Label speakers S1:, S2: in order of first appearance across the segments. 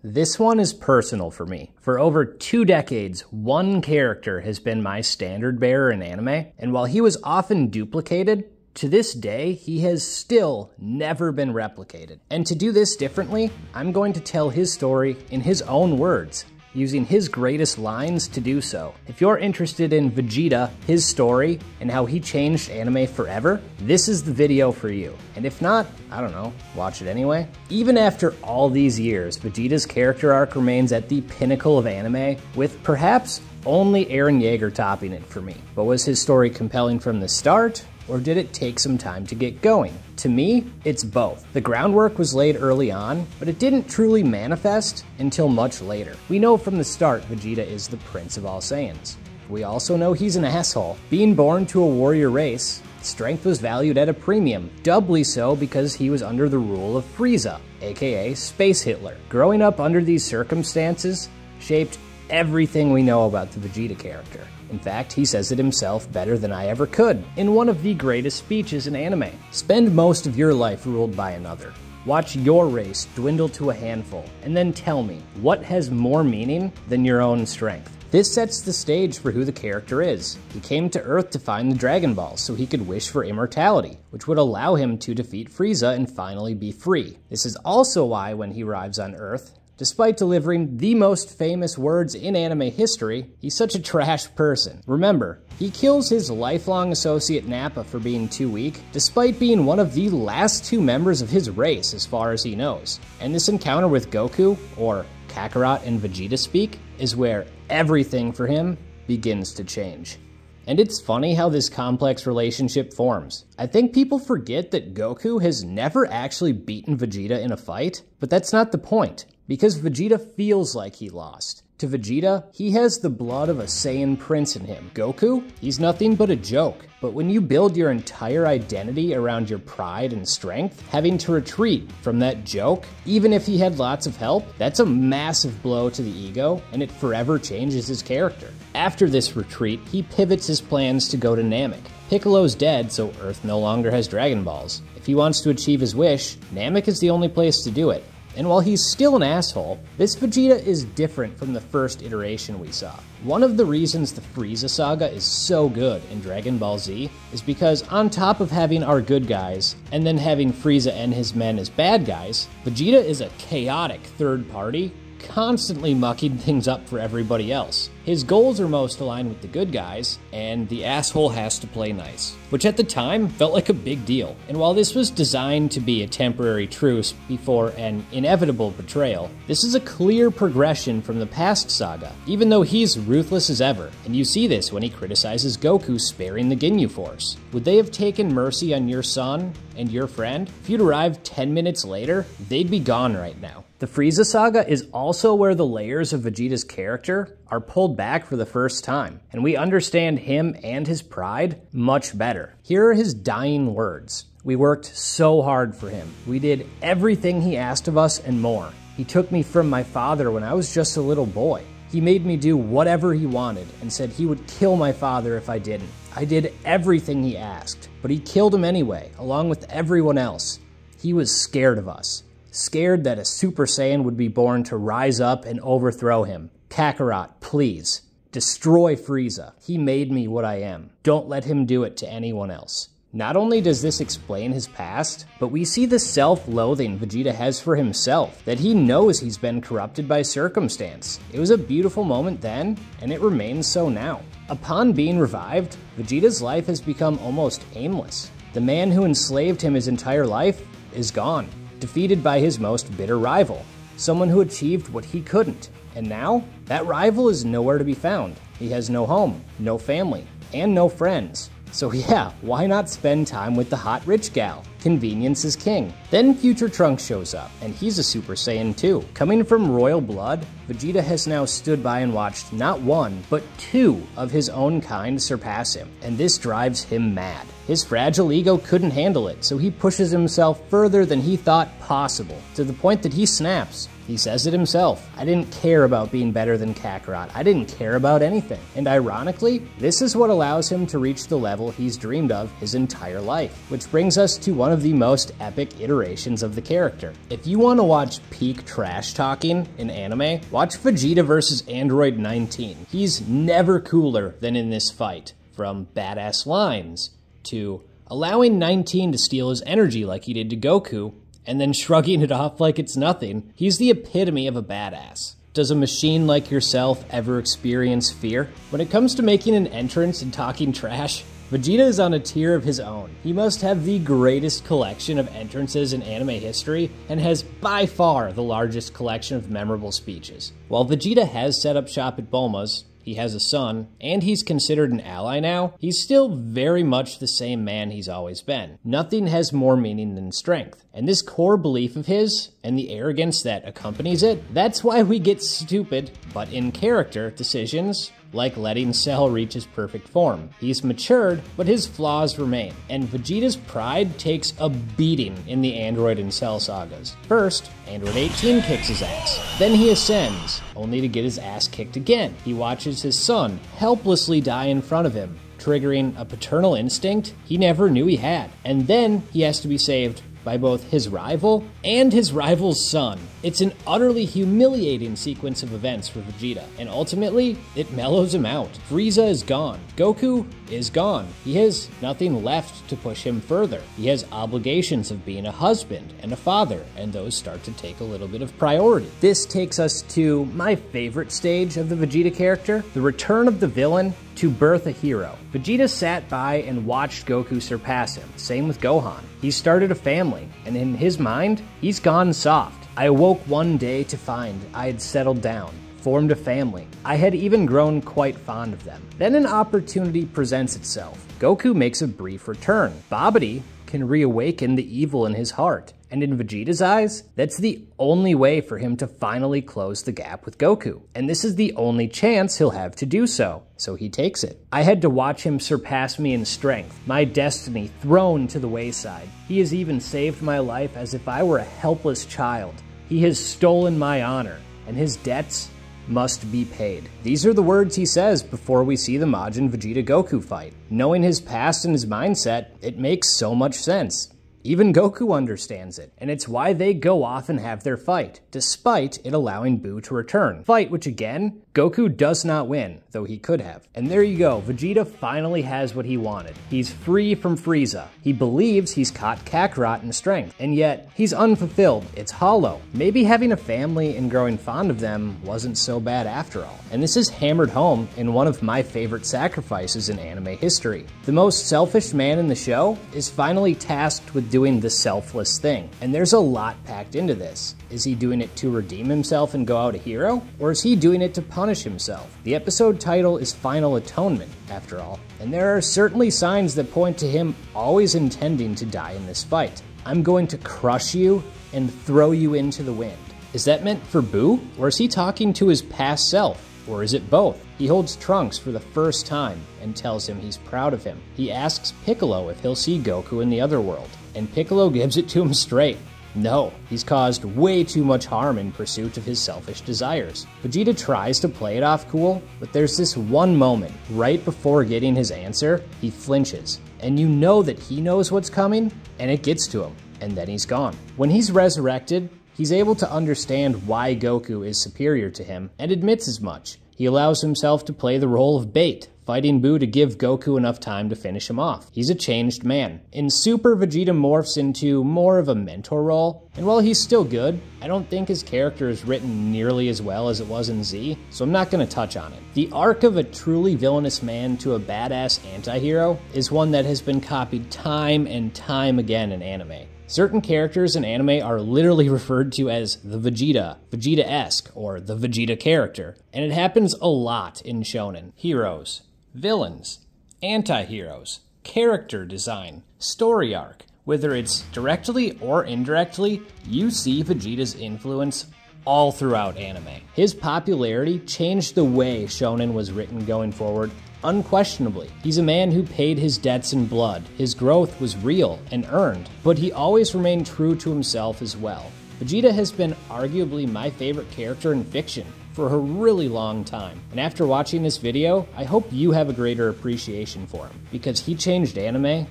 S1: This one is personal for me. For over 2 decades, one character has been my standard bearer in anime, and while he was often duplicated, to this day, he has still never been replicated. And to do this differently, I'm going to tell his story in his own words, using his greatest lines to do so. If you're interested in Vegeta, his story, and how he changed anime forever, this is the video for you. And if not, I don't know, watch it anyway. Even after all these years, Vegeta's character arc remains at the pinnacle of anime, with perhaps only Eren Yeager topping it for me. But was his story compelling from the start, or did it take some time to get going? To me, it's both. The groundwork was laid early on, but it didn't truly manifest until much later. We know from the start Vegeta is the Prince of all Saiyans. We also know he's an asshole. Being born to a warrior race, strength was valued at a premium, doubly so because he was under the rule of Frieza, aka Space Hitler. Growing up under these circumstances shaped everything we know about the Vegeta character. In fact, he says it himself better than I ever could, in one of the greatest speeches in anime. Spend most of your life ruled by another. Watch your race dwindle to a handful, and then tell me, what has more meaning than your own strength? This sets the stage for who the character is. He came to Earth to find the Dragon Balls so he could wish for immortality, which would allow him to defeat Frieza and finally be free. This is also why when he arrives on Earth, despite delivering the most famous words in anime history, he's such a trash person. Remember, he kills his lifelong associate Nappa for being too weak, despite being one of the last 2 members of his race as far as he knows. And this encounter with Goku, or Kakarot and Vegeta speak, is where everything for him begins to change. And it's funny how this complex relationship forms. I think people forget that Goku has never actually beaten Vegeta in a fight, but that's not the point, because Vegeta feels like he lost. To Vegeta, he has the blood of a Saiyan prince in him. Goku, he's nothing but a joke. But when you build your entire identity around your pride and strength, having to retreat from that joke, even if he had lots of help, that's a massive blow to the ego, and it forever changes his character. After this retreat, he pivots his plans to go to Namek. Piccolo's dead, so Earth no longer has Dragon Balls. If he wants to achieve his wish, Namek is the only place to do it. And while he's still an asshole, this Vegeta is different from the first iteration we saw. One of the reasons the Frieza saga is so good in Dragon Ball Z is because on top of having our good guys, and then having Frieza and his men as bad guys, Vegeta is a chaotic third party, constantly mucking things up for everybody else. His goals are most aligned with the good guys, and the asshole has to play nice, which at the time felt like a big deal. And while this was designed to be a temporary truce before an inevitable betrayal, this is a clear progression from the past saga, even though he's ruthless as ever, and you see this when he criticizes Goku sparing the Ginyu Force. Would they have taken mercy on your son and your friend? If you'd arrived 10 minutes later, they'd be gone right now. The Frieza saga is also where the layers of Vegeta's character are pulled back for the first time, and we understand him and his pride much better. Here are his dying words. "We worked so hard for him. We did everything he asked of us and more. He took me from my father when I was just a little boy. He made me do whatever he wanted and said he would kill my father if I didn't. I did everything he asked, but he killed him anyway, along with everyone else. He was scared of us. Scared that a Super Saiyan would be born to rise up and overthrow him. Kakarot, please, destroy Frieza. He made me what I am. Don't let him do it to anyone else." Not only does this explain his past, but we see the self-loathing Vegeta has for himself, that he knows he's been corrupted by circumstance. It was a beautiful moment then, and it remains so now. Upon being revived, Vegeta's life has become almost aimless. The man who enslaved him his entire life is gone, defeated by his most bitter rival, someone who achieved what he couldn't. And now, that rival is nowhere to be found. He has no home, no family, and no friends. So yeah, why not spend time with the hot rich gal? Convenience is king. Then future Trunks shows up, and he's a Super Saiyan too. Coming from royal blood, Vegeta has now stood by and watched not 1, but 2 of his own kind surpass him, and this drives him mad. His fragile ego couldn't handle it, so he pushes himself further than he thought possible, to the point that he snaps. He says it himself. I didn't care about being better than Kakarot. I didn't care about anything. And ironically, this is what allows him to reach the level he's dreamed of his entire life. Which brings us to one of the most epic iterations of the character. If you want to watch peak trash talking in anime, watch Vegeta vs. Android 19. He's never cooler than in this fight. From badass lines, to allowing 19 to steal his energy like he did to Goku, and then shrugging it off like it's nothing. He's the epitome of a badass. Does a machine like yourself ever experience fear? When it comes to making an entrance and talking trash, Vegeta is on a tier of his own. He must have the greatest collection of entrances in anime history, and has by far the largest collection of memorable speeches. While Vegeta has set up shop at Bulma's, he has a son, and he's considered an ally now, he's still very much the same man he's always been. Nothing has more meaning than strength. And this core belief of his, and the arrogance that accompanies it, that's why we get stupid, but in character, decisions like letting Cell reach his perfect form. He's matured, but his flaws remain, and Vegeta's pride takes a beating in the Android and Cell sagas. First, Android 18 kicks his ass. Then he ascends, only to get his ass kicked again. He watches his son helplessly die in front of him, triggering a paternal instinct he never knew he had. And then he has to be saved by both his rival and his rival's son. It's an utterly humiliating sequence of events for Vegeta, and ultimately, it mellows him out. Frieza is gone. Goku is gone. He has nothing left to push him further. He has obligations of being a husband and a father, and those start to take a little bit of priority. This takes us to my favorite stage of the Vegeta character, the return of the villain to birth a hero. Vegeta sat by and watched Goku surpass him. Same with Gohan. He started a family, and in his mind, he's gone soft. I awoke one day to find I had settled down, formed a family. I had even grown quite fond of them. Then an opportunity presents itself. Goku makes a brief return. Babidi can reawaken the evil in his heart. And in Vegeta's eyes, that's the only way for him to finally close the gap with Goku. And this is the only chance he'll have to do so. So he takes it. I had to watch him surpass me in strength, my destiny thrown to the wayside. He has even saved my life as if I were a helpless child. He has stolen my honor, and his debts must be paid. These are the words he says before we see the Majin Vegeta Goku fight. Knowing his past and his mindset, it makes so much sense. Even Goku understands it, and it's why they go off and have their fight, despite it allowing Buu to return. Fight which again, Goku does not win, though he could have. And there you go, Vegeta finally has what he wanted. He's free from Frieza. He believes he's caught Kakarot in strength, and yet he's unfulfilled. It's hollow. Maybe having a family and growing fond of them wasn't so bad after all. And this is hammered home in one of my favorite sacrifices in anime history. The most selfish man in the show is finally tasked with doing the selfless thing. And there's a lot packed into this. Is he doing it to redeem himself and go out a hero? Or is he doing it to punish himself? The episode title is Final Atonement, after all. And there are certainly signs that point to him always intending to die in this fight. I'm going to crush you and throw you into the wind. Is that meant for Buu? Or is he talking to his past self? Or is it both? He holds Trunks for the first time and tells him he's proud of him. He asks Piccolo if he'll see Goku in the other world, and Piccolo gives it to him straight. No, he's caused way too much harm in pursuit of his selfish desires. Vegeta tries to play it off cool, but there's this one moment, right before getting his answer, he flinches. And you know that he knows what's coming, and it gets to him, and then he's gone. When he's resurrected, he's able to understand why Goku is superior to him, and admits as much. He allows himself to play the role of bait, fighting Buu to give Goku enough time to finish him off. He's a changed man. In Super, Vegeta morphs into more of a mentor role, and while he's still good, I don't think his character is written nearly as well as it was in Z, so I'm not going to touch on it. The arc of a truly villainous man to a badass anti-hero is one that has been copied time and time again in anime. Certain characters in anime are literally referred to as the Vegeta, Vegeta-esque, or the Vegeta character, and it happens a lot in shonen. Heroes, villains, anti-heroes, character design, story arc. Whether it's directly or indirectly, you see Vegeta's influence all throughout anime. His popularity changed the way shonen was written going forward, unquestionably. He's a man who paid his debts in blood. His growth was real and earned, but he always remained true to himself as well. Vegeta has been arguably my favorite character in fiction for a really long time, and after watching this video, I hope you have a greater appreciation for him, because he changed anime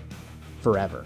S1: forever.